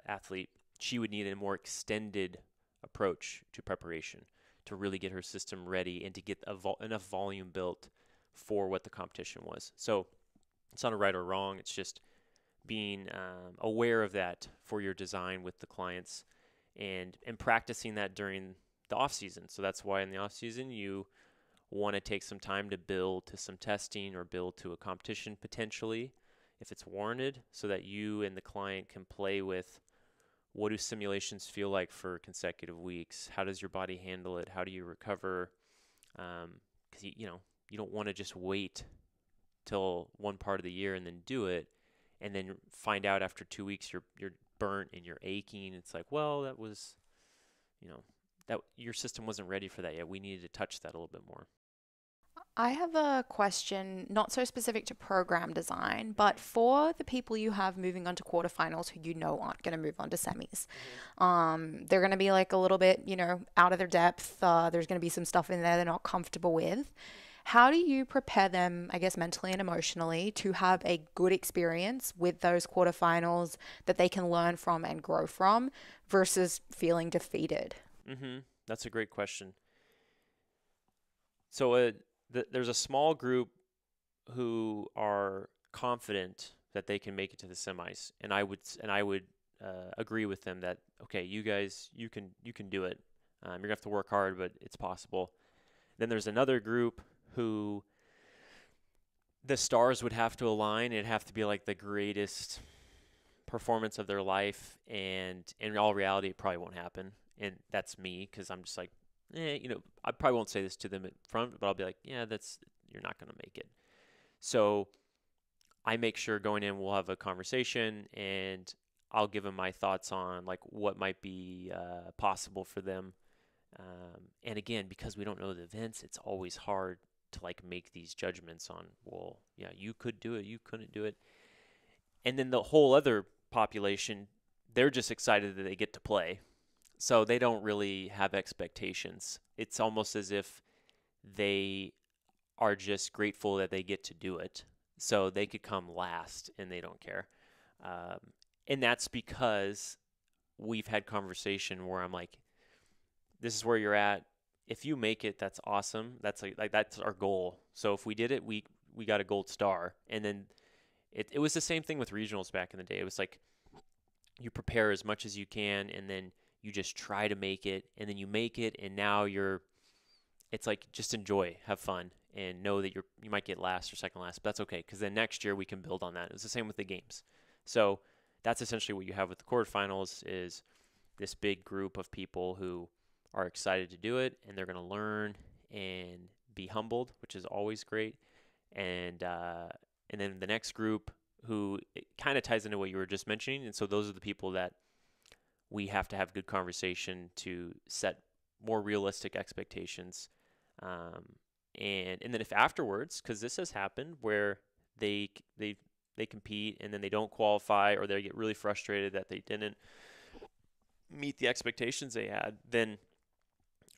Speaker 3: athlete, she would need a more extended approach to preparation to really get her system ready and to get enough volume built for what the competition was. So it's not a right or wrong. It's just being aware of that for your design with the clients and practicing that during the off season. So that's why in the off season you want to take some time to build to some testing or build to a competition potentially if it's warranted, so that you and the client can play with what do simulations feel like for consecutive weeks? How does your body handle it? How do you recover? Because you don't want to just wait till one part of the year and then do it, and then find out after 2 weeks you're burnt and you're aching. It's like, well, that was, that your system wasn't ready for that yet. We needed to touch that a little bit more.
Speaker 2: I have a question, not so specific to program design, but for the people you have moving on to quarterfinals who aren't going to move on to semis. They're going to be like a little bit, out of their depth. There's going to be some stuff in there they're not comfortable with. How do you prepare them, I guess, mentally and emotionally to have a good experience with those quarterfinals that they can learn from and grow from versus feeling defeated?
Speaker 3: That's a great question. So there's a small group who are confident that they can make it to the semis, and I would agree with them that, okay, you guys, you can do it. You're gonna have to work hard, but it's possible. Then there's another group who the stars would have to align. It'd have to be like the greatest performance of their life, and in all reality, it probably won't happen. And that's me, because I'm just like, I probably won't say this to them in front, but I'll be like, yeah, you're not going to make it. So I make sure going in, we'll have a conversation, and I'll give them my thoughts on like what might be possible for them. And again, because we don't know the events, it's always hard to like make these judgments on, well, yeah, you could do it, you couldn't do it. And then the whole other population, they're just excited that they get to play. So they don't really have expectations. It's almost as if they are just grateful that they get to do it. So they could come last and they don't care. And that's because we've had conversation where I'm like, this is where you're at. If you make it, that's awesome. That's like that's our goal. So if we did it, we got a gold star. And then it was the same thing with regionals back in the day. It was like you prepare as much as you can, and then you just try to make it, and then you make it, and now it's like just enjoy, have fun, and know that you might get last or second last, but that's okay, because then next year we can build on that. It was the same with the games. So that's essentially what you have with the quarterfinals, is this big group of people who are excited to do it, and they're going to learn and be humbled, which is always great. And then the next group, who it kind of ties into what you were just mentioning, and so those are the people that we have to have good conversation to set more realistic expectations. And then if afterwards, because this has happened where they compete and then they don't qualify, or they get really frustrated that they didn't meet the expectations they had, then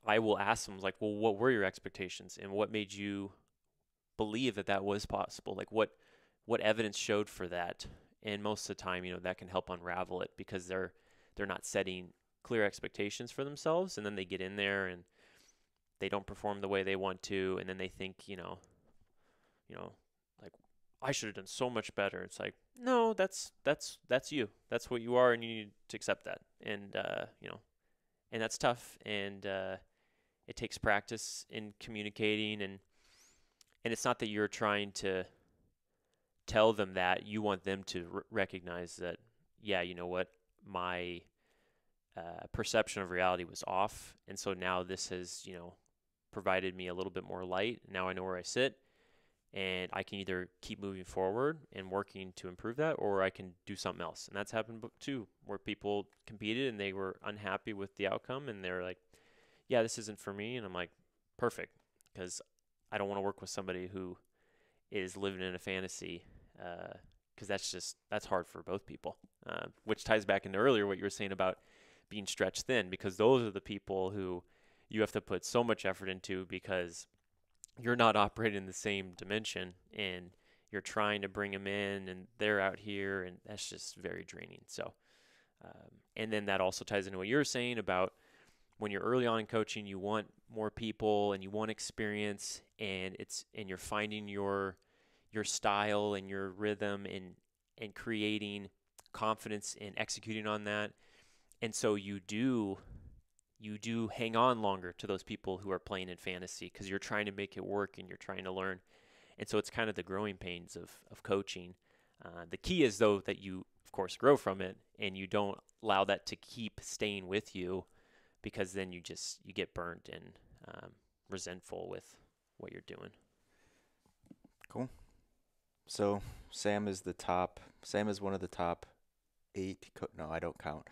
Speaker 3: I will ask them, like, well, what were your expectations, and what made you believe that was possible? Like, what evidence showed for that? And most of the time, that can help unravel it, because they're not setting clear expectations for themselves, and then they get in there and they don't perform the way they want to, and then they think, like, I should have done so much better. It's like, no, that's you. That's what you are, and you need to accept that. And and that's tough, and it takes practice in communicating, and it's not that you're trying to tell them that. You want them to recognize that, yeah, you know what, my perception of reality was off, and so now this has, provided me a little bit more light. Now I know where I sit, and I can either keep moving forward and working to improve that, or I can do something else. And that's happened too, where people competed and they were unhappy with the outcome, and they're like, yeah, this isn't for me. And I'm like, perfect, because I don't want to work with somebody who is living in a fantasy, because that's hard for both people, which ties back into earlier what you were saying about being stretched thin, because those are the people who you have to put so much effort into, because you're not operating in the same dimension, and you're trying to bring them in, and they're out here, and that's just very draining. So, and then that also ties into what you're saying about when you're early on in coaching, you want more people and you want experience, and you're finding your style and your rhythm, and creating confidence in executing on that. And so you do hang on longer to those people who are playing in fantasy, because you're trying to make it work and you're trying to learn. And so it's kind of the growing pains of coaching. The key is, though, that you, of course, grow from it, and you don't allow that to keep staying with you, because then you get burnt and resentful with what you're doing.
Speaker 4: Cool. So Sam is one of the top 8. No, I don't count.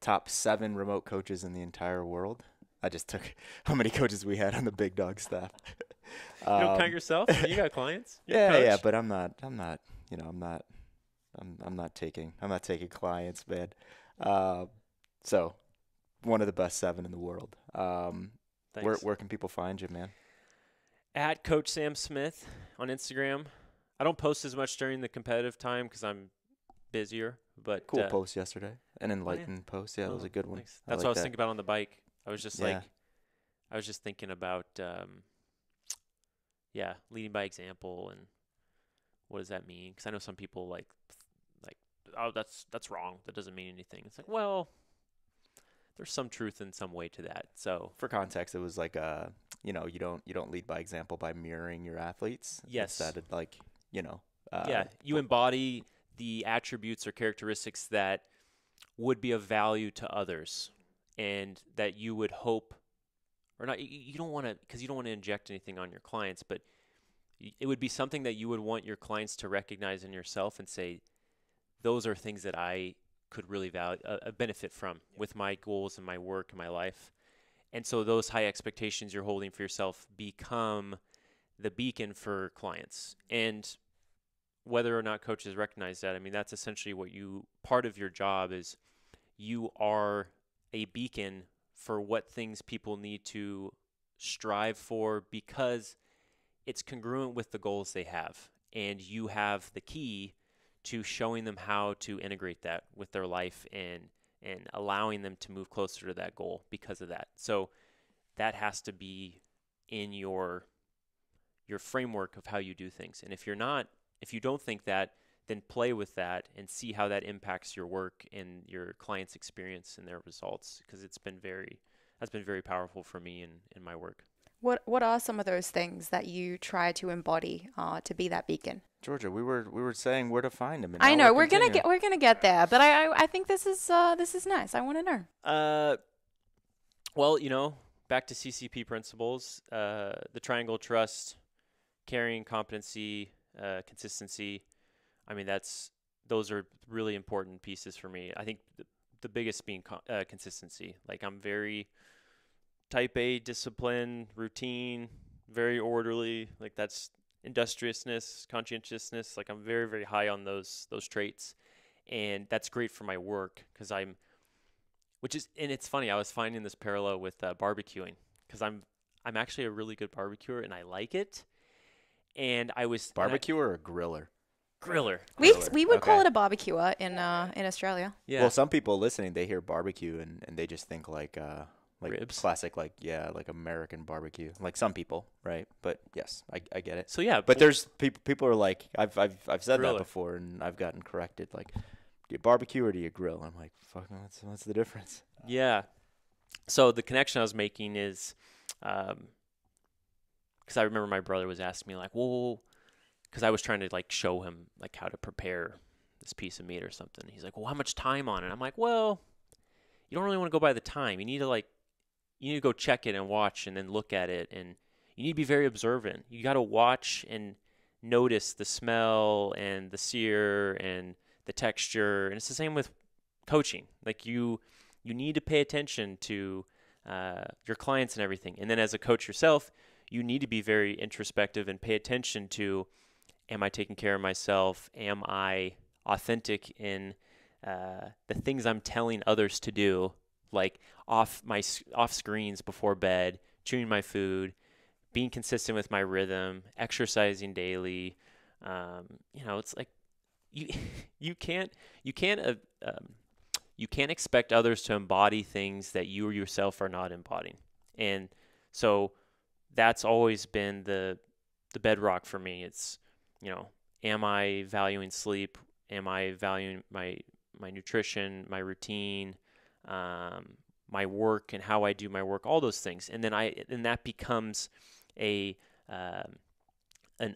Speaker 4: Top 7 remote coaches in the entire world. I just took how many coaches we had on the Big Dawgs staff.
Speaker 3: You don't count yourself? You got clients?
Speaker 4: Yeah, but I'm not taking clients, man. So one of the best 7 in the world. Where can people find you, man?
Speaker 3: At Coach Sam Smith on Instagram. I don't post as much during the competitive time because I'm busier. But
Speaker 4: cool post yesterday, an enlightened post. Yeah, that was a good one.
Speaker 3: Thanks. That's what I was thinking about on the bike. I was just thinking about leading by example, and what does that mean? Because I know some people like, oh, that's wrong. That doesn't mean anything. It's like, well, there's some truth in some way to that. So
Speaker 4: for context, it was like you don't lead by example by mirroring your athletes.
Speaker 3: Yes.
Speaker 4: Instead,
Speaker 3: you embody the attributes or characteristics that would be of value to others, and that you would hope, or not, you don't want to, because you don't want to inject anything on your clients, but it would be something that you would want your clients to recognize in yourself and say, those are things that I could really benefit from with my goals and my work and my life. And so those high expectations you're holding for yourself become the beacon for clients. And whether or not coaches recognize that, I mean, that's essentially part of your job is you are a beacon for what things people need to strive for, because it's congruent with the goals they have. And you have the key to showing them how to integrate that with their life, and allowing them to move closer to that goal because of that. So that has to be in your framework of how you do things. And if you don't think that, then play with that and see how that impacts your work and your clients' experience and their results, because that's been very powerful for me in my work.
Speaker 2: What are some of those things that you try to embody to be that beacon?
Speaker 4: Georgia, we were saying where to find them.
Speaker 2: I know we're gonna get there, but I think this is nice. I want to know.
Speaker 3: Well, back to CCP principles, the triangle: trust, caring, competency, consistency. I mean, those are really important pieces for me. I think the biggest being consistency. Like, I'm very type A, discipline, routine, very orderly. Like, that's industriousness, conscientiousness. Like, I'm very, very high on those traits, and that's great for my work, because and it's funny. I was finding this parallel with barbecuing, because I'm actually a really good barbecuer and I like it. And I was
Speaker 4: barbecuer or griller.
Speaker 3: Griller.
Speaker 2: We would call it a barbecuer in Australia.
Speaker 3: Yeah.
Speaker 4: Well, some people listening, they hear barbecue and they just think like Like
Speaker 3: ribs.
Speaker 4: classic, like American barbecue. Like some people, right? But yes, I get it.
Speaker 3: So yeah,
Speaker 4: But there's people are like, I've said
Speaker 3: Griller.
Speaker 4: that before, and I've gotten corrected. Like, do you barbecue or do you grill? I'm like, fuck, what's the difference?
Speaker 3: Yeah. So the connection I was making is, because I remember my brother was asking me like, well, because I was trying to like show him like how to prepare this piece of meat or something. He's like, well, how much time on it? I'm like, well, you don't really want to go by the time. You need to go check it and watch and then look at it, and you need to be very observant. You got to watch and notice the smell and the sear and the texture, and it's the same with coaching. Like you need to pay attention to your clients and everything. And then as a coach yourself, you need to be very introspective and pay attention to, am I taking care of myself? Am I authentic in the things I'm telling others to do, like off screens before bed, chewing my food, being consistent with my rhythm, exercising daily. It's like you can't expect others to embody things that you yourself are not embodying. And so that's always been the bedrock for me. It's, am I valuing sleep? Am I valuing my nutrition, my routine, my work and how I do my work, all those things. And then that becomes an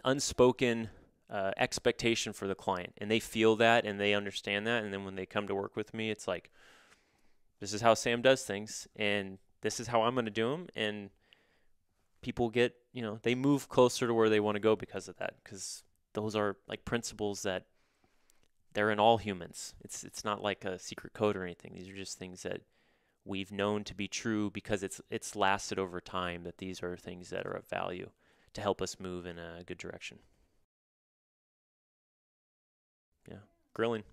Speaker 3: unspoken expectation for the client, and they feel that and they understand that. And then when they come to work with me, it's like, this is how Sam does things, and this is how I'm going to do them. And people get, they move closer to where they want to go because of that, because those are like principles that they're in all humans. It's not like a secret code or anything. These are just things that we've known to be true because it's lasted over time, that these are things that are of value to help us move in a good direction. Yeah. Grilling.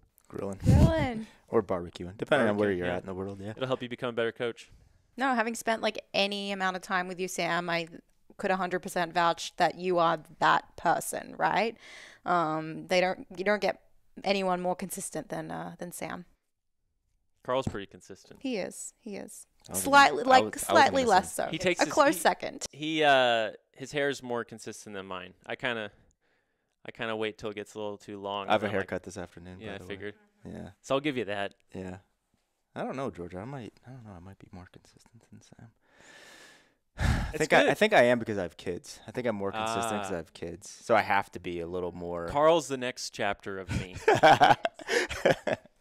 Speaker 4: Or barbecuing, depending on where you're at in the world. Yeah.
Speaker 3: It'll help you become a better coach.
Speaker 2: No, having spent like any amount of time with you, Sam, I could 100% vouch that you are that person, right? You don't get anyone more consistent than Sam.
Speaker 3: Carl's pretty consistent.
Speaker 2: He is. Slightly less so.
Speaker 3: He takes
Speaker 2: a close second.
Speaker 3: He his hair is more consistent than mine. I kind of wait till it gets a little too long.
Speaker 4: I have a haircut this afternoon.
Speaker 3: Yeah, I figured.
Speaker 4: Yeah.
Speaker 3: So I'll give you that.
Speaker 4: Yeah. I don't know, Georgia. I might be more consistent than Sam. I think I am because I have kids. I think I'm more consistent because I have kids. So I have to be a little more.
Speaker 3: Carl's the next chapter of me.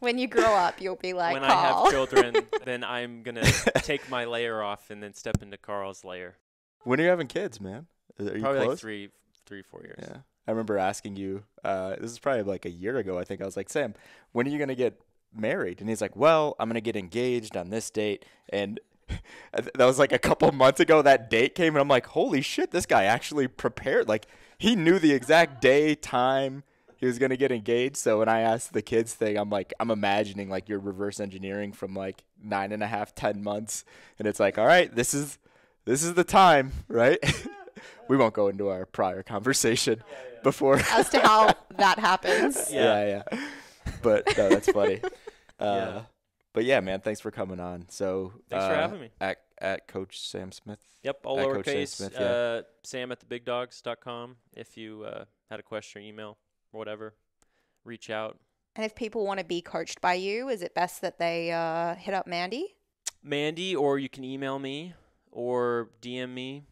Speaker 2: When you grow up, you'll be like
Speaker 3: when
Speaker 2: Carl.
Speaker 3: I have children, then I'm going to take my layer off and then step into Carl's layer.
Speaker 4: When are you having kids, man? Are you
Speaker 3: probably
Speaker 4: close?
Speaker 3: Like 3-4 years.
Speaker 4: Yeah. I remember asking you, this is probably like a year ago, I think. I was like, Sam, when are you going to get married? And he's like, well, I'm going to get engaged on this date. And that was like a couple months ago that date came, and I'm like, holy shit, this guy actually prepared. Like, he knew the exact day, time he was going to get engaged. So when I asked the kids thing, I'm like, I'm imagining like you're reverse engineering from like 9.5, 10 months. And it's like, all right, this is the time, right? We won't go into our prior conversation before.
Speaker 2: As to how that happens.
Speaker 4: Yeah. But no, that's funny.
Speaker 3: Yeah.
Speaker 4: But yeah, man, thanks for coming on. So
Speaker 3: thanks for having me.
Speaker 4: At Coach Sam Smith.
Speaker 3: Yep, all
Speaker 4: at
Speaker 3: lowercase.
Speaker 4: Coach Sam Smith, yeah.
Speaker 3: Sam@thebigdogs.com. If you had a question or email or whatever, reach out.
Speaker 2: And if people want to be coached by you, is it best that they hit up Mandy?
Speaker 3: Mandy, or you can email me or DM me,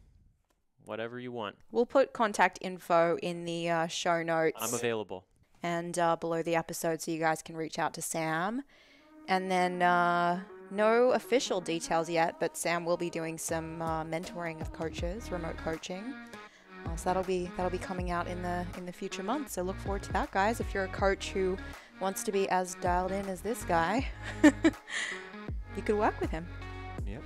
Speaker 3: whatever you want.
Speaker 2: We'll put contact info in the show notes.
Speaker 3: I'm available.
Speaker 2: And below the episode, so you guys can reach out to Sam. And then no official details yet, but Sam will be doing some mentoring of coaches, remote coaching. So that'll be coming out in the future months. So look forward to that, guys. If you're a coach who wants to be as dialed in as this guy, you could work with him.
Speaker 4: Yep.